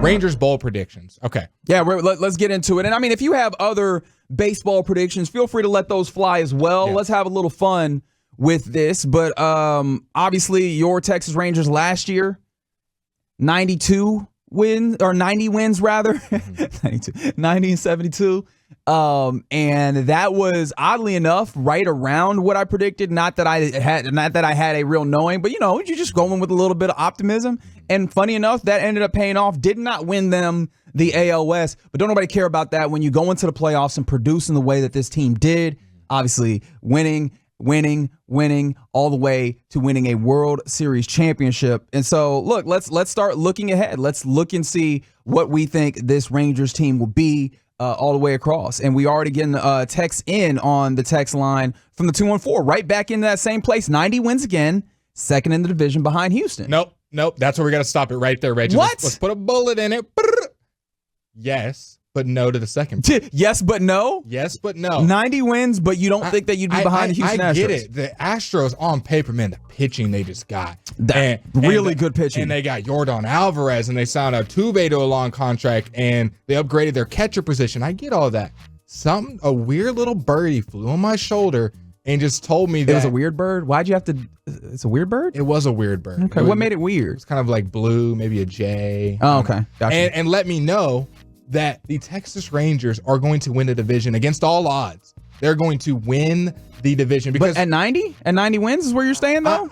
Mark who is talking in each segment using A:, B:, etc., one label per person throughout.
A: Rangers bowl predictions. Okay.
B: Yeah, let's get into it. And I mean, if you have other baseball predictions, feel free to let those fly as well. Yeah. Let's have a little fun with this. But obviously, your Texas Rangers last year, 90 wins rather, 90 and 72. And that was oddly enough right around what I predicted. Not that I had a real knowing, but you're just going with a little bit of optimism. And funny enough, that ended up paying off. Did not win them the AL West, but don't nobody care about that when you go into the playoffs and produce in the way that this team did. Obviously, winning all the way to winning a World Series championship. And so, look, let's start looking ahead. Let's look and see what we think this Rangers team will be all the way across. And we already getting text in on the text line from the 214, right back into that same place. 90 wins again, second in the division behind Houston.
A: Nope. That's where we got to stop it right there, Reggie.
B: What?
A: Let's put a bullet in it. Yes, but no to the second.
B: Yes, but no?
A: Yes, but no.
B: 90 wins, but you don't think that you'd be behind the Houston Astros.
A: I get it. The Astros on paper, man, the pitching they just got.
B: Really good pitching.
A: And they got Yordan Alvarez, and they signed Altuve to a long contract, and they upgraded their catcher position. I get all that. A weird little birdie flew on my shoulder and just told me that.
B: It was a weird bird? Why'd you have to? It's a weird bird?
A: It was a weird bird.
B: Okay. What made it weird?
A: It's kind of like blue, maybe a Jay.
B: Oh, okay. Gotcha.
A: And let me know that the Texas Rangers are going to win the division against all odds. They're going to win the division. Because
B: but at 90? At 90 wins is where you're staying, though?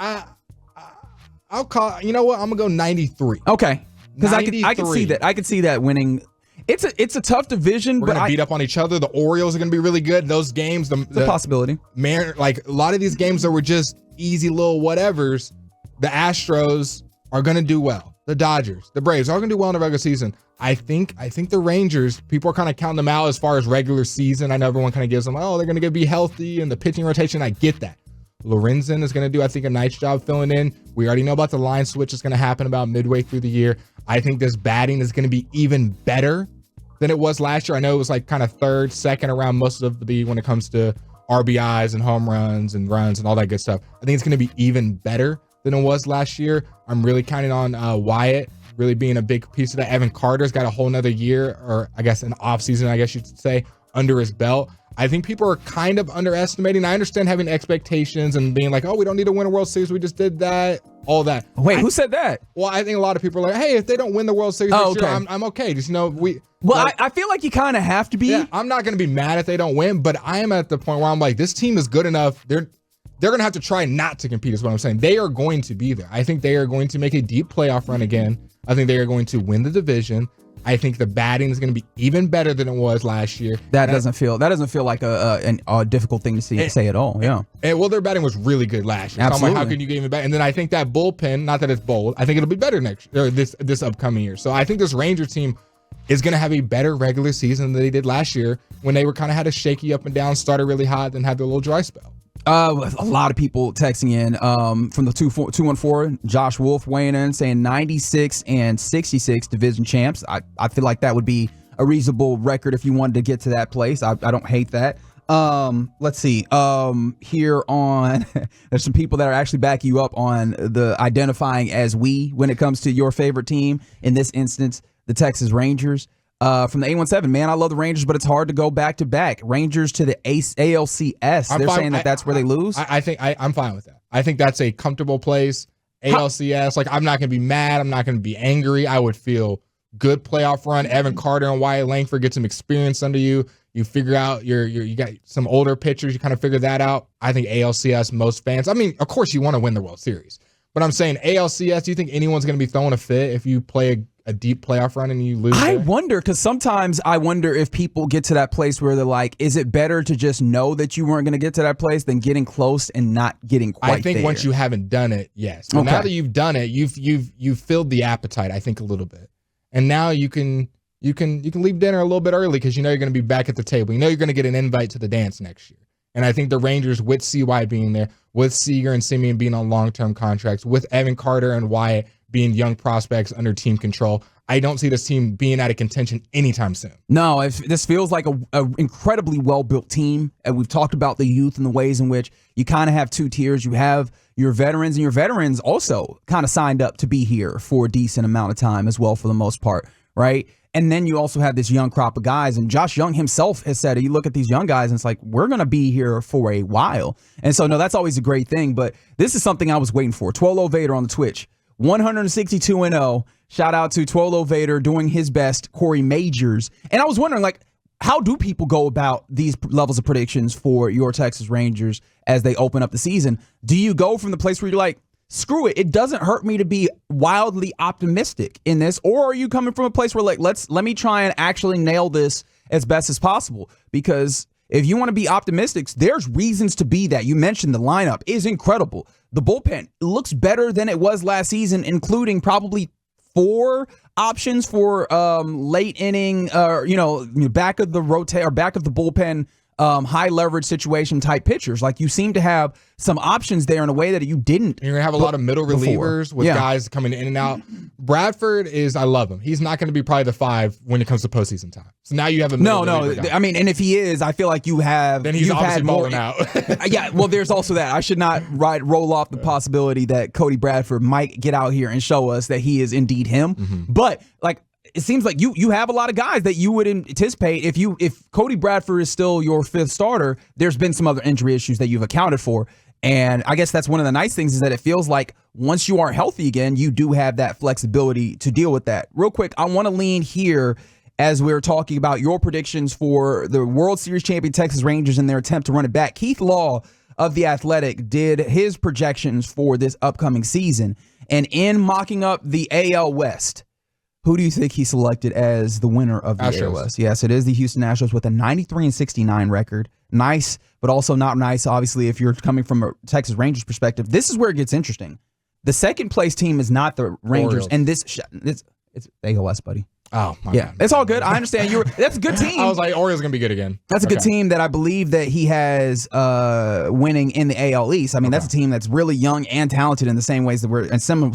A: I'll call, you know what? I'm going to go 93.
B: Okay. Because I could see that. I could see that winning. It's a tough division.
A: We're going to beat up on each other. The Orioles are going to be really good. Those games. The
B: possibility.
A: Like a lot of these games that were just easy little whatevers, the Astros are going to do well. The Dodgers, the Braves are going to do well in the regular season. I think the Rangers, people are kind of counting them out as far as regular season. I know everyone kind of gives them, they're going to be healthy and the pitching rotation. I get that. Lorenzen is going to do, I think, a nice job filling in. We already know about the line switch that's going to happen about midway through the year. I think this batting is going to be even better than it was last year. I know it was like kind of third, second around most of when it comes to RBIs and home runs and runs and all that good stuff. I think it's going to be even better than it was last year. I'm really counting on Wyatt really being a big piece of that. Evan Carter's got a whole nother year, or I guess an off season, I guess you should say, under his belt. I think people are kind of underestimating. I understand having expectations and being like, we don't need to win a World Series. We just did that, all that.
B: Wait, who said that?
A: Well, I think a lot of people are like, hey, if they don't win the World Series this year, I'm okay. Just,
B: I feel like you kind of have to be.
A: Yeah, I'm not going to be mad if they don't win, but I am at the point where I'm like, this team is good enough. They're going to have to try not to compete is what I'm saying. They are going to be there. I think they are going to make a deep playoff run again. I think they are going to win the division. I think the batting is going to be even better than it was last year.
B: That doesn't feel like a difficult thing to say at all. Yeah.
A: Well, their batting was really good last year.
B: Absolutely.
A: So I'm like, how can you get even better? And then I think that bullpen, not that it's bold, I think it'll be better this upcoming year. So I think this Rangers team is going to have a better regular season than they did last year when they were kind of had a shaky up and down, started really hot, then had their little dry spell.
B: A lot of people texting in from the 214, Josh Wolf weighing in saying 96 and 66 division champs. I feel like that would be a reasonable record if you wanted to get to that place. I don't hate that. Let's see. Here on there's some people that are actually backing you up on the identifying as we when it comes to your favorite team. In this instance, the Texas Rangers. From the 817, man, I love the Rangers, but it's hard to go back to back. Rangers to the ALCS. They're saying that's where they lose.
A: I think I'm fine with that. I think that's a comfortable place. ALCS, like I'm not going to be mad. I'm not going to be angry. I would feel good playoff run. Evan Carter and Wyatt Langford get some experience under you. You figure out you got some older pitchers. You kind of figure that out. I think ALCS, most fans. I mean, of course you want to win the World Series, but I'm saying ALCS. Do you think anyone's going to be throwing a fit if you play a deep playoff run and you lose?
B: I wonder, because sometimes I wonder if people get to that place where they're like, is it better to just know that you weren't going to get to that place than getting close and not getting quite there?
A: I think once you haven't done it, yes. Okay. Now that you've done it, you've filled the appetite, I think, a little bit. And now you can leave dinner a little bit early because you know you're going to be back at the table. You know you're going to get an invite to the dance next year. And I think the Rangers, with CY being there, with Seager and Simeon being on long-term contracts, with Evan Carter and Wyatt being young prospects under team control, I don't see this team being out of contention anytime soon.
B: No, this feels like a incredibly well-built team. And we've talked about the youth and the ways in which you kind of have two tiers. You have your veterans, and your veterans also kind of signed up to be here for a decent amount of time as well for the most part. right? And then you also have this young crop of guys, and Josh Young himself has said, you look at these young guys, and it's like, we're going to be here for a while. And so, no, that's always a great thing, but this is something I was waiting for. Twolo Vader on the Twitch, 162-0. Shout out to Twolo Vader doing his best, Corey Majors. And I was wondering, like, how do people go about these levels of predictions for your Texas Rangers as they open up the season? Do you go from the place where you're like, screw it, it doesn't hurt me to be wildly optimistic in this, or are you coming from a place where like, let me try and actually nail this as best as possible? Because if you want to be optimistic, there's reasons to be that. You mentioned the lineup is incredible. The bullpen looks better than it was last season, including probably 4 options for late inning, back of the bullpen, high leverage situation type pitchers. Like, you seem to have some options there in a way that you didn't.
A: You're going to have a lot of middle relievers with guys coming in and out. Bradford I love him. He's not going to be probably the 5 when it comes to postseason time. So now you have a middle reliever guy.
B: I mean, and if he is, I feel like you have.
A: Then he's obviously balling out.
B: Yeah, well, there's also that. I should not roll off the possibility that Cody Bradford might get out here and show us that he is indeed him. Mm-hmm. But, like, it seems like you have a lot of guys that you would anticipate if Cody Bradford is still your 5th starter. There's been some other injury issues that you've accounted for, and I guess that's one of the nice things is that it feels like once you are healthy again, you do have that flexibility to deal with that. Real quick, I want to lean here as we're talking about your predictions for the World Series champion Texas Rangers in their attempt to run it back. Keith Law of The Athletic did his projections for this upcoming season, and in mocking up the AL West, who do you think he selected as the winner of the AL West? Yes, it is the Houston Astros with a 93-69 record. Nice, but also not nice, obviously, if you're coming from a Texas Rangers perspective. This is where it gets interesting. The second place team is not the Rangers,
A: Orioles.
B: and it's AL West, buddy.
A: Oh, my God.
B: It's all good. I understand. That's a good team.
A: I was like, Orioles going to be good again.
B: That's a good team that I believe that he has winning in the AL East. I mean, that's a team that's really young and talented in the same ways that and some of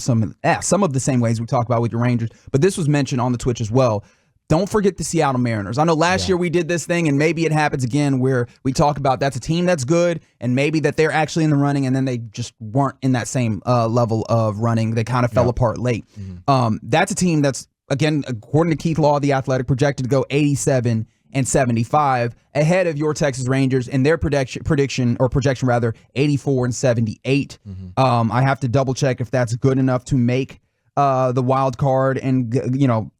B: the same ways we talk about with your Rangers. But this was mentioned on the Twitch as well. Don't forget the Seattle Mariners. I know last year we did this thing, and maybe it happens again where we talk about that's a team that's good, and maybe that they're actually in the running, and then they just weren't in that same level of running. They kind of fell apart late. Mm-hmm. That's a team that's, again, according to Keith Law, The Athletic, projected to go 87-75, ahead of your Texas Rangers in their projection 84-78. Mm-hmm. I have to double check if that's good enough to make the wild card and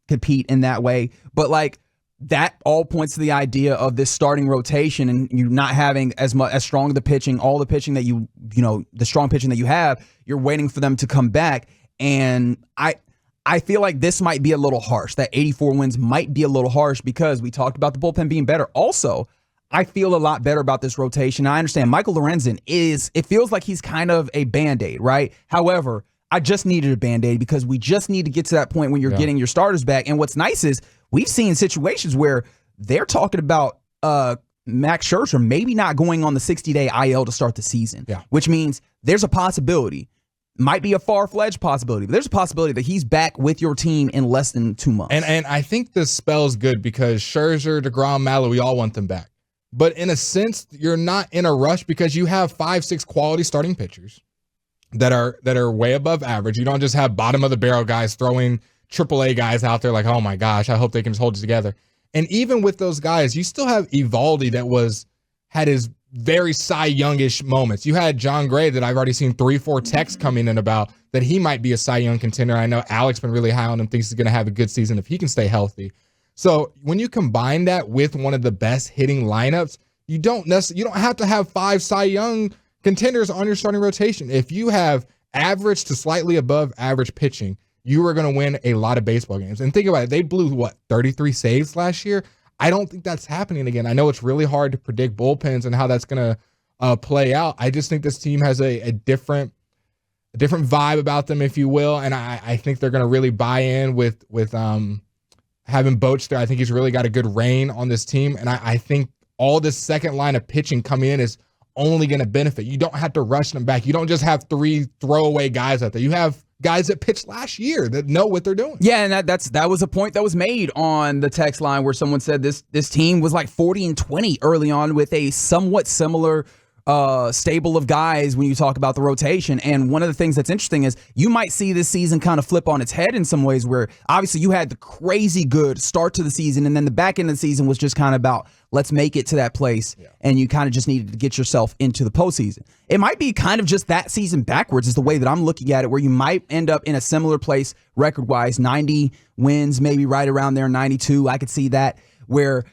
B: compete in that way. But like, that all points to the idea of this starting rotation and you not having as strong the pitching, all the pitching that the strong pitching that you have, you're waiting for them to come back. And I feel like this might be a little harsh. That 84 wins might be a little harsh because we talked about the bullpen being better. Also, I feel a lot better about this rotation. I understand Michael Lorenzen it feels like he's kind of a Band-Aid, right? However, I just needed a Band-Aid because we just need to get to that point when you're getting your starters back. And what's nice is we've seen situations where they're talking about Max Scherzer maybe not going on the 60-day IL to start the season, which means there's a possibility. Might be a far-fledged possibility, but there's a possibility that he's back with your team in less than 2 months.
A: And I think this spell's good because Scherzer, DeGrom, Mallow, we all want them back. But in a sense, you're not in a rush because you have 5-6 quality starting pitchers that are way above average. You don't just have bottom-of-the-barrel guys throwing AAA guys out there like, oh, my gosh, I hope they can just hold it together. And even with those guys, you still have Evaldi that had his very Cy Youngish moments. You had John Gray that I've already seen 3-4 texts coming in about that he might be a Cy Young contender. I know Alex been really high on him, thinks he's going to have a good season if he can stay healthy. So when you combine that with one of the best hitting lineups, you don't have to have 5 Cy Young contenders on your starting rotation. If you have average to slightly above average pitching, you are going to win a lot of baseball games. And think about it, they blew 33 saves last year. I don't think that's happening again. I know it's really hard to predict bullpens and how that's going to play out. I just think this team has a different vibe about them, if you will, and I think they're going to really buy in with having Boach there. I think he's really got a good reign on this team, and I think all this second line of pitching coming in is only going to benefit. You don't have to rush them back. You don't just have 3 throwaway guys out there. You have guys that pitched last year that know what they're doing.
B: Yeah, and that was a point that was made on the text line where someone said this team was like 40-20 early on with a somewhat similar stable of guys when you talk about the rotation. And one of the things that's interesting is you might see this season kind of flip on its head in some ways, where obviously you had the crazy good start to the season, and then the back end of the season was just kind of about let's make it to that place, and you kind of just needed to get yourself into the postseason. It might be kind of just that season backwards is the way that I'm looking at it, where you might end up in a similar place record-wise, 90 wins, maybe right around there, 92. I could see that, where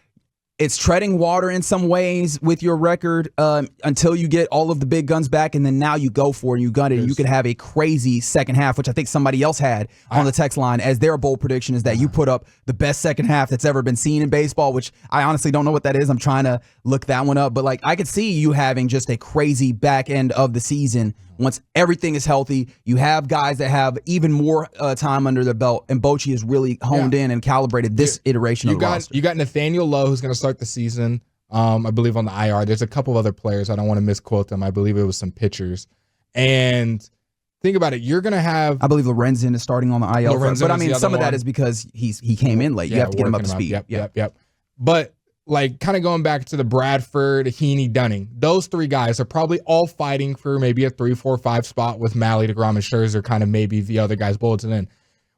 B: it's treading water in some ways with your record until you get all of the big guns back, and then now you go for it and you gun it, and you could have a crazy second half, which I think somebody else had on the text line as their bold prediction is that you put up the best second half that's ever been seen in baseball, which I honestly don't know what that is. I'm trying to look that one up, but like I could see you having just a crazy back end of the season once everything is healthy. You have guys that have even more time under their belt, and Bochy has really honed in and calibrated this iteration of the roster.
A: You got Nathaniel Lowe, who's going to start the season, I believe, on the IR. There's a couple of other players. I don't want to misquote them. I believe it was some pitchers. And think about it. You're going to have...
B: I believe Lorenzen is starting on the IL. But I mean, some of that is because he came in late. You have to get him up to speed.
A: Yep. But like kind of going back to the Bradford, Heaney, Dunning, those three guys are probably all fighting for maybe a 3, 4, 5 spot with Malley, DeGrom, and Scherzer kind of maybe the other guys bulleted in.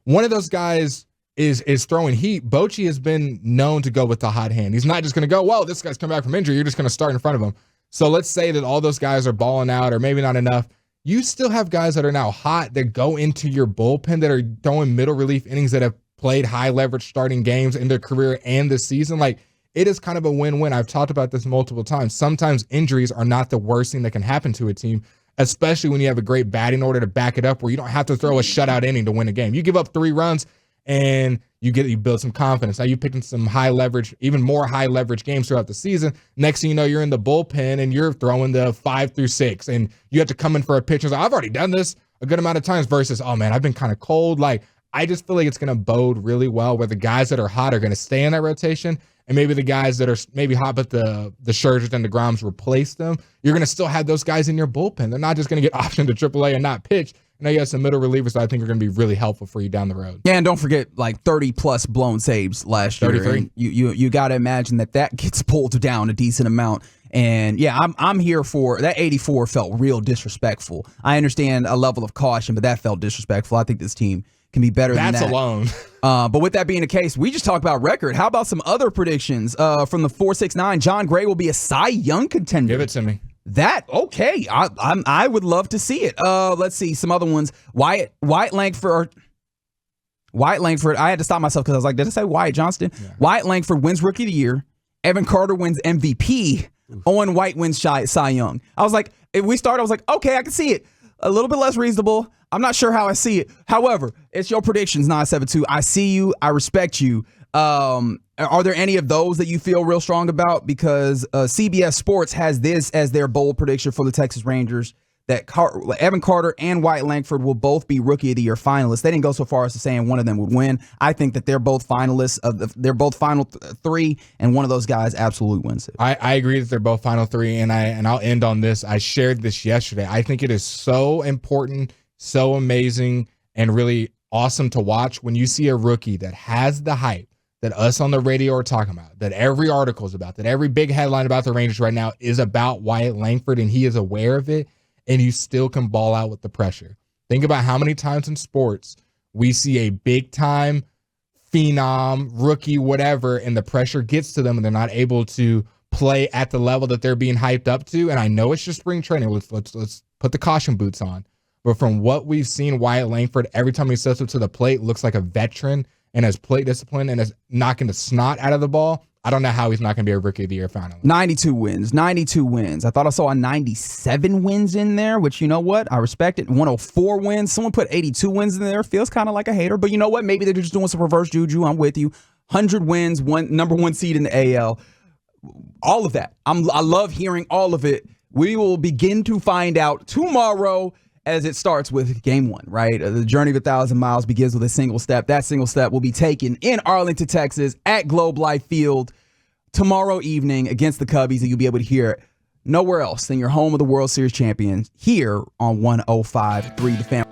A: One of those guys is throwing heat. Bochy has been known to go with the hot hand. He's not just going to go, well, this guy's come back from injury, you're just going to start in front of him. So let's say that all those guys are balling out or maybe not enough. You still have guys that are now hot that go into your bullpen that are throwing middle relief innings that have played high leverage starting games in their career and this season. Like, it is kind of a win-win. I've talked about this multiple times. Sometimes injuries are not the worst thing that can happen to a team, especially when you have a great batting order to back it up, where you don't have to throw a shutout inning to win a game. You give up 3 runs and you build some confidence. Now you picking some high leverage, even more high leverage games throughout the season. Next thing you know, you're in the bullpen and you're throwing the 5 through 6, and you have to come in for a pitch. Like, I've already done this a good amount of times versus, oh man, I've been kind of cold. Like, I just feel like it's going to bode really well where the guys that are hot are going to stay in that rotation. And maybe the guys that are maybe hot, but the Scherzers and the Groms replace them, you're going to still have those guys in your bullpen. They're not just going to get optioned to AAA and not pitch. Now you have some middle relievers that I think are going to be really helpful for you down the road.
B: Yeah, and don't forget like 30-plus blown saves last year.
A: 33.
B: You got to imagine that gets pulled down a decent amount. And yeah, I'm here for that. 84 felt real disrespectful. I understand a level of caution, but that felt disrespectful. I think this team can be better than that.
A: That's alone.
B: But with that being the case, we just talked about record. How about some other predictions from the 469? John Gray will be a Cy Young contender.
A: Give it to me.
B: That, okay. I would love to see it. Let's see some other ones. Wyatt Langford. I had to stop myself because I was like, did I say Wyatt Johnston? Yeah. Wyatt Langford wins Rookie of the Year. Evan Carter wins MVP. Owen White wins Cy Young. I was like, if we started, I was like, okay, I can see it. A little bit less reasonable. I'm not sure how I see it. However, it's your predictions, 972. I see you. I respect you. Are there any of those that you feel real strong about? Because CBS Sports has this as their bold prediction for the Texas Rangers, that Evan Carter and Wyatt Langford will both be Rookie of the Year finalists. They didn't go so far as to saying one of them would win. I think that they're both finalists. They're both final 3, and one of those guys absolutely wins it.
A: I agree that they're both final 3, and I'll end on this. I shared this yesterday. I think it is so important, so amazing, and really awesome to watch when you see a rookie that has the hype that us on the radio are talking about, that every article is about, that every big headline about the Rangers right now is about Wyatt Langford, and he is aware of it, and you still can ball out with the pressure. Think about how many times in sports we see a big-time phenom, rookie, whatever, and the pressure gets to them, and they're not able to play at the level that they're being hyped up to. And I know it's just spring training. Let's put the caution boots on. But from what we've seen, Wyatt Langford, every time he steps up to the plate, looks like a veteran and has plate discipline and is knocking the snot out of the ball. I don't know how he's not going to be a Rookie of the Year finalist. 92
B: wins. I thought I saw a 97 wins in there, which, you know what? I respect it. 104 wins. Someone put 82 wins in there. Feels kind of like a hater. But you know what? Maybe they're just doing some reverse juju. I'm with you. 100 wins, number 1 seed in the AL. All of that. I love hearing all of it. We will begin to find out tomorrow as it starts with game 1, right? The journey of 1,000 miles begins with a single step. That single step will be taken in Arlington, Texas at Globe Life Field tomorrow evening against the Cubbies, and you'll be able to hear it nowhere else than your home of the World Series champions here on 105.3 The Fan.